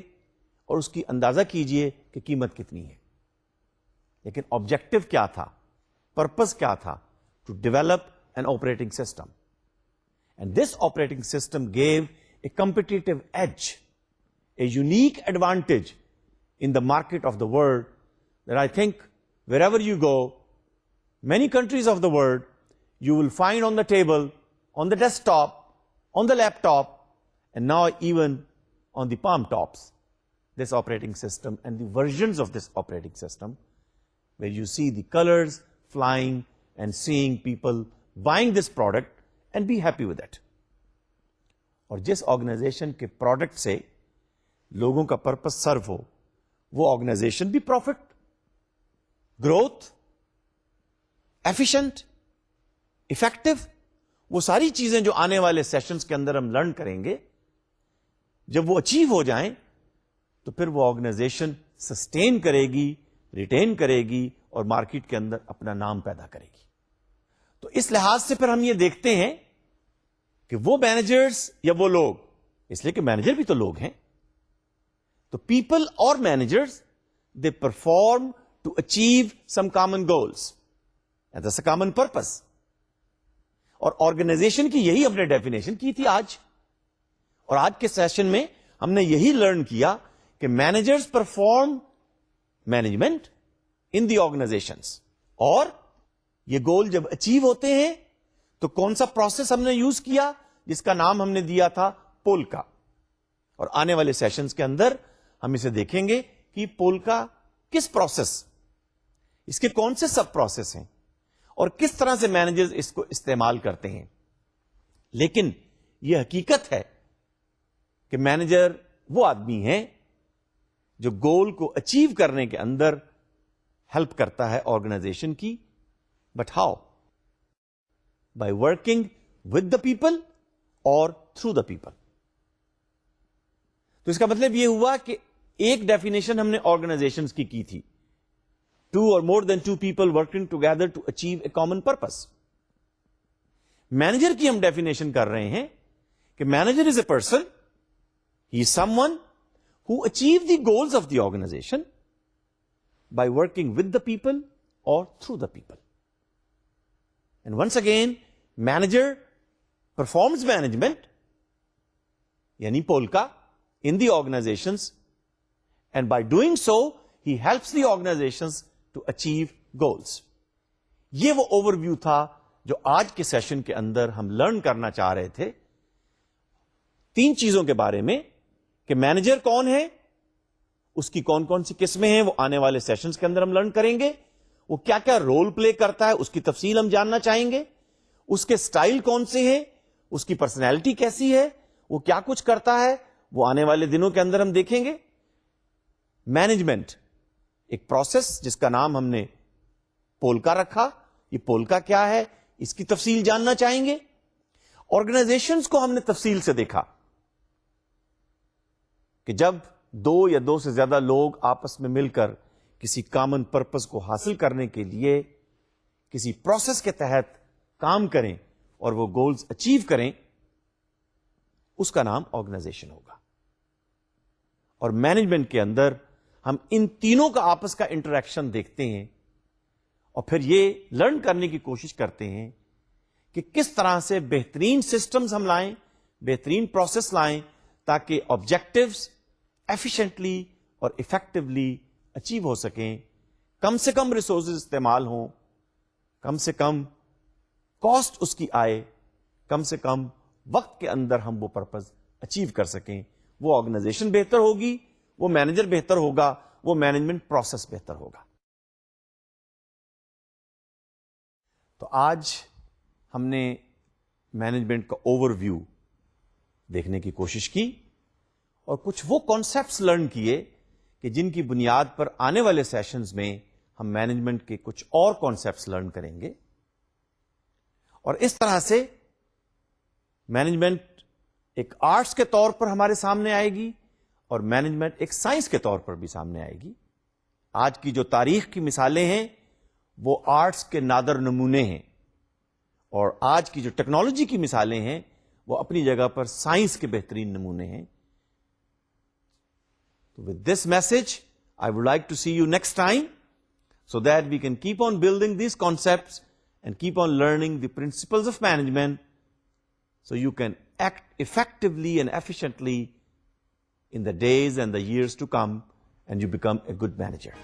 اور اس کی اندازہ کیجئے کہ قیمت کتنی ہے. لیکن آبجیکٹو کیا تھا، پرپز کیا تھا؟ To develop an operating system. And this operating system gave a competitive edge, a unique advantage in the market of the world that I think wherever you go, many countries of the world, you will find on the table, on the desktop, on the laptop, and now even on the palm tops, this operating system and the versions of this operating system, where you see the colors flying and seeing people buying this product and be happy with it. اور جس organization کے product سے لوگوں کا purpose سرو ہو وہ organization بھی profit, growth, efficient, effective, وہ ساری چیزیں جو آنے والے سیشنز کے اندر ہم لرن کریں گے، جب وہ اچیو ہو جائیں تو پھر وہ آرگنائزیشن سسٹین کرے گی، ریٹین کرے گی اور مارکیٹ کے اندر اپنا نام پیدا کرے گی. تو اس لحاظ سے پھر ہم یہ دیکھتے ہیں کہ وہ مینیجرز یا وہ لوگ، اس لیے کہ مینیجر بھی تو لوگ ہیں، تو پیپل اور managers they perform to achieve some common goals and that's a common purpose. اور آرگنائزیشن کی یہی ہم نے ڈیفینیشن کی تھی آج، اور آج کے سیشن میں ہم نے یہی لرن کیا کہ managers perform management in the organisations, اور یہ گول جب اچیو ہوتے ہیں تو کون سا پروسیس ہم نے یوز کیا جس کا نام ہم نے دیا تھا پولکا. اور آنے والے سیشنز کے اندر ہم اسے دیکھیں گے کہ پولکا کس پروسیس، اس کے کون سے سب پروسیس ہیں اور کس طرح سے مینیجرز اس کو استعمال کرتے ہیں. لیکن یہ حقیقت ہے کہ مینیجر وہ آدمی ہے جو گول کو اچیو کرنے کے اندر ہیلپ کرتا ہے آرگنائزیشن کی. But how? By working with the people اور تھرو دا پیپل. تو اس کا مطلب یہ ہوا کہ ایک ڈیفینیشن ہم نے آرگنائزیشن کی تھی، 2 or more than 2 people working together to achieve a common purpose. Manager کی ہم ڈیفینیشن کر رہے ہیں کہ manager is a person, he is some one who achieve the goals of the organization by working with the people or through the people. And once again, manager performs management, yani polka, in the organizations, and by doing so, he helps the organizations to achieve goals. یہ وہ over view تھا جو آج کے session کے اندر ہم learn کرنا چاہ رہے تھے 3 چیزوں کے بارے میں، کہ مینیجر کون ہے، اس کی کون کون سی قسمیں ہیں، وہ آنے والے سیشنز کے اندر ہم لرن کریں گے. وہ کیا کیا رول پلے کرتا ہے اس کی تفصیل ہم جاننا چاہیں گے. اس کے سٹائل کون سے ہیں، اس کی پرسنالٹی کیسی ہے، وہ کیا کچھ کرتا ہے، وہ آنے والے دنوں کے اندر ہم دیکھیں گے. مینجمنٹ ایک پروسیس جس کا نام ہم نے پولکا رکھا. یہ پولکا کیا ہے اس کی تفصیل جاننا چاہیں گے. آرگنائزیشنز کو ہم نے تفصیل سے دیکھا کہ جب 2 یا 2 سے زیادہ لوگ آپس میں مل کر کسی کامن پرپس کو حاصل کرنے کے لیے کسی پروسیس کے تحت کام کریں اور وہ گولز اچیو کریں، اس کا نام آرگنائزیشن ہوگا. اور مینجمنٹ کے اندر ہم ان تینوں کا آپس کا انٹریکشن دیکھتے ہیں اور پھر یہ لرن کرنے کی کوشش کرتے ہیں کہ کس طرح سے بہترین سسٹمز ہم لائیں، بہترین پروسیس لائیں تاکہ آبجیکٹوز ایفیشنٹلی اور افیکٹولی اچیو ہو سکیں، کم سے کم ریسورسز استعمال ہوں، کم سے کم کاسٹ اس کی آئے، کم سے کم وقت کے اندر ہم وہ پرپز اچیو کر سکیں. وہ آرگنائزیشن بہتر ہوگی، وہ مینیجر بہتر ہوگا، وہ مینجمنٹ پروسیس بہتر ہوگا. تو آج ہم نے مینجمنٹ کا اوور ویو دیکھنے کی کوشش کی اور کچھ وہ کانسیپٹس لرن کیے کہ جن کی بنیاد پر آنے والے سیشنز میں ہم مینجمنٹ کے کچھ اور کانسیپٹس لرن کریں گے. اور اس طرح سے مینجمنٹ ایک آرٹس کے طور پر ہمارے سامنے آئے گی اور مینجمنٹ ایک سائنس کے طور پر بھی سامنے آئے گی. آج کی جو تاریخ کی مثالیں ہیں وہ آرٹس کے نادر نمونے ہیں، اور آج کی جو ٹیکنالوجی کی مثالیں ہیں وہ اپنی جگہ پر سائنس کے بہترین نمونے ہیں. With this message, I would like to see you next time so that we can keep on building these concepts and keep on learning the principles of management so you can act effectively and efficiently in the days and the years to come and you become a good manager.